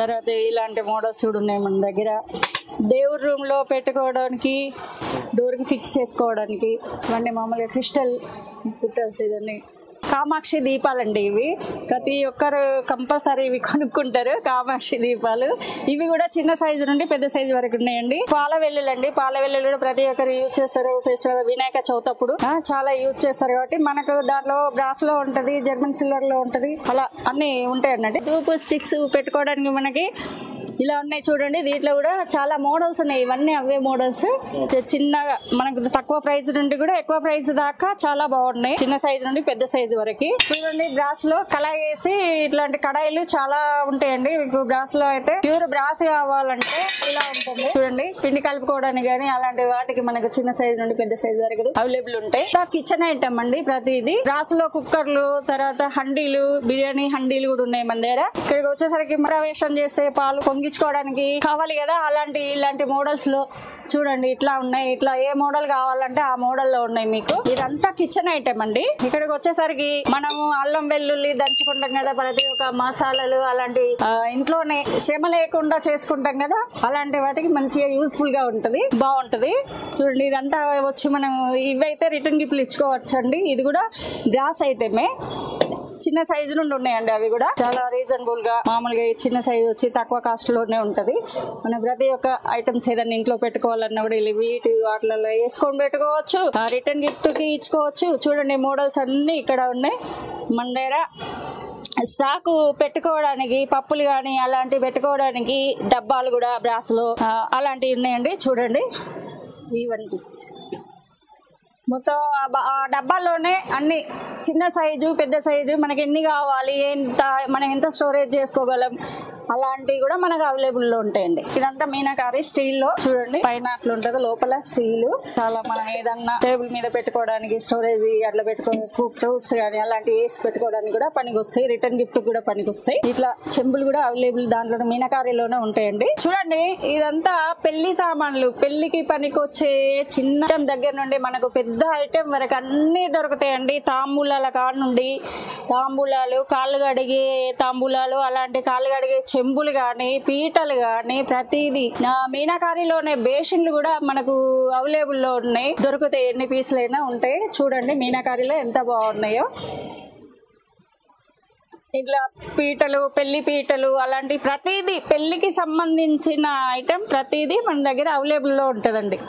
తర్వాత ఇలాంటి మోడల్స్ కూడా ఉన్నాయి మన దగ్గర. దేవుడి రూమ్ లో పెట్టుకోవడానికి, డోర్ కి ఫిక్స్ చేసుకోవడానికి ఇవన్నీ మామూలుగా క్రిస్టల్ పుట్టల్స్. ఇవన్నీ కామాక్షి దీపాలండి. ఇవి ప్రతి ఒక్కరు కంపల్సరీ ఇవి కొనుక్కుంటారు, కామాక్షి దీపాలు. ఇవి కూడా చిన్న సైజు నుండి పెద్ద సైజు వరకు ఉన్నాయండి. పాల వెల్లుల్లి పాల వెల్లుల్లి కూడా ప్రతి ఒక్కరు యూజ్ చేస్తారు. ఫెస్టివల్ వినాయక చవితి అప్పుడు చాలా యూజ్ చేస్తారు కాబట్టి మనకు దాంట్లో బ్రాస్ లో ఉంటది, జర్మన్ సిల్వర్ లో ఉంటది, అలా అన్ని ఉంటాయి అన్నట్టు. ధూప్ స్టిక్స్ పెట్టుకోవడానికి మనకి ఇలా ఉన్నాయి చూడండి. దీంట్లో కూడా చాలా మోడల్స్ ఉన్నాయి. ఇవన్నీ అవే మోడల్స్. చిన్నగా మనకు తక్కువ ప్రైస్ నుండి కూడా ఎక్కువ ప్రైస్ దాకా చాలా బాగున్నాయి, చిన్న సైజు నుండి పెద్ద సైజు వరకు. చూడండి బ్రాస్ లో కళాయి వేసి ఇట్లాంటి కడాయిలు చాలా ఉంటాయండి. మీకు బ్రాస్ లో అయితే ప్యూర్ బ్రాస్ కావాలంటే ఇలా ఉంటుంది చూడండి. పిండి కలుపుకోవడానికి కానీ అలాంటి వాటికి మనకు చిన్న సైజు నుండి పెద్ద సైజు వరకు అవైలబుల్ ఉంటాయి. కిచెన్ ఐటమ్ అండి ప్రతిది. బ్రాస్ లో కుక్కర్లు, తర్వాత హండీలు, బిర్యానీ హండీలు కూడా ఉన్నాయి మన దగ్గర. ఇక్కడికి వచ్చేసరికి ప్రవేశం చేసే పాలు పొంగించుకోవడానికి కావాలి కదా, ఇలాంటి మోడల్స్ లో చూడండి ఇట్లా ఉన్నాయి. ఇట్లా ఏ మోడల్ కావాలంటే ఆ మోడల్ లో ఉన్నాయి మీకు. ఇదంతా కిచెన్ ఐటమ్ అండి. ఇక్కడికి వచ్చేసరికి మనము అల్లం వెల్లుల్లి దంచుకుంటాం కదా, ప్రతి ఒక్క మసాలాలు అలాంటి ఇంట్లోనే శ్రమ లేకుండా చేసుకుంటాం కదా, అలాంటి వాటికి మంచిగా యూస్ఫుల్ గా ఉంటది, బాగుంటది. చూడండి ఇదంతా వచ్చి మనం ఇవైతే రిటర్న్ గిఫ్ట్లు ఇచ్చుకోవచ్చు అండి. ఇది కూడా గ్లాస్ ఐటమే, చిన్న సైజు నుండి ఉన్నాయండి. అవి కూడా చాలా రీజనబుల్ గా మామూలుగా చిన్న సైజు వచ్చి తక్కువ కాస్ట్ లోనే ఉంటది. మనం ప్రతి ఒక్క ఐటమ్స్ ఏదైనా ఇంట్లో పెట్టుకోవాలన్నా కూడా వీటి వాటిలలో వేసుకొని పెట్టుకోవచ్చు, రిటర్న్ గిఫ్ట్ కి ఇచ్చుకోవచ్చు. చూడండి మోడల్స్ అన్ని ఇక్కడ ఉన్నాయి మన దగ్గర. స్టాక్ పెట్టుకోవడానికి పప్పులు కానీ అలాంటివి పెట్టుకోవడానికి డబ్బాలు కూడా బ్రాస్ లో అలాంటివి ఉన్నాయండి. చూడండి ఇవన్నీ మొత్తం ఆ డబ్బాల్లోనే అన్ని చిన్న సైజు పెద్ద సైజు మనకి ఎన్ని కావాలి, మనం ఎంత స్టోరేజ్ చేసుకోగలం అలాంటివి కూడా మనకు అవైలబుల్ లో ఉంటాయండి. ఇదంతా మీనాకారి స్టీల్ లో చూడండి, పైన అట్లా ఉంటది, లోపల స్టీల్. చాలా మనం ఏదన్నా టేబుల్ మీద పెట్టుకోవడానికి స్టోరేజ్ అట్లా ఫ్రూట్స్ కానీ అలాంటివి వేసి పెట్టుకోవడానికి కూడా పనికి వస్తాయి, రిటర్న్ గిఫ్ట్ కూడా పనికి వస్తాయి. ఇట్లా చెంబులు కూడా అవైలబుల్ దాంట్లో మీనాకారిలోనే ఉంటాయండి. చూడండి ఇదంతా పెళ్లి సామాన్లు, పెళ్లికి పనికి వచ్చే చిన్న దగ్గర నుండి మనకు పెద్ద ఐటెం వరకు అన్ని దొరుకుతాయండి. తాంబూలాల కాడ నుండి తాంబూలాలు, కాళ్ళు కడిగే తాంబూలాలు, అలాంటి కాళ్ళు కడిగే చెంబులు గాని, పీటలు గాని ప్రతిదీ. మీనాకారిలోనే బేషన్లు కూడా మనకు అవైలబుల్ లో ఉన్నాయి, దొరుకుతాయి. ఎన్ని పీసులు అయినా ఉంటాయి. చూడండి మీనాకారిలో ఎంత బాగున్నాయో. ఇట్లా పీటలు, పెళ్లి పీటలు అలాంటి ప్రతిదీ పెళ్లికి సంబంధించిన ఐటెం ప్రతిదీ మన దగ్గర అవైలబుల్ లో ఉంటుందండి.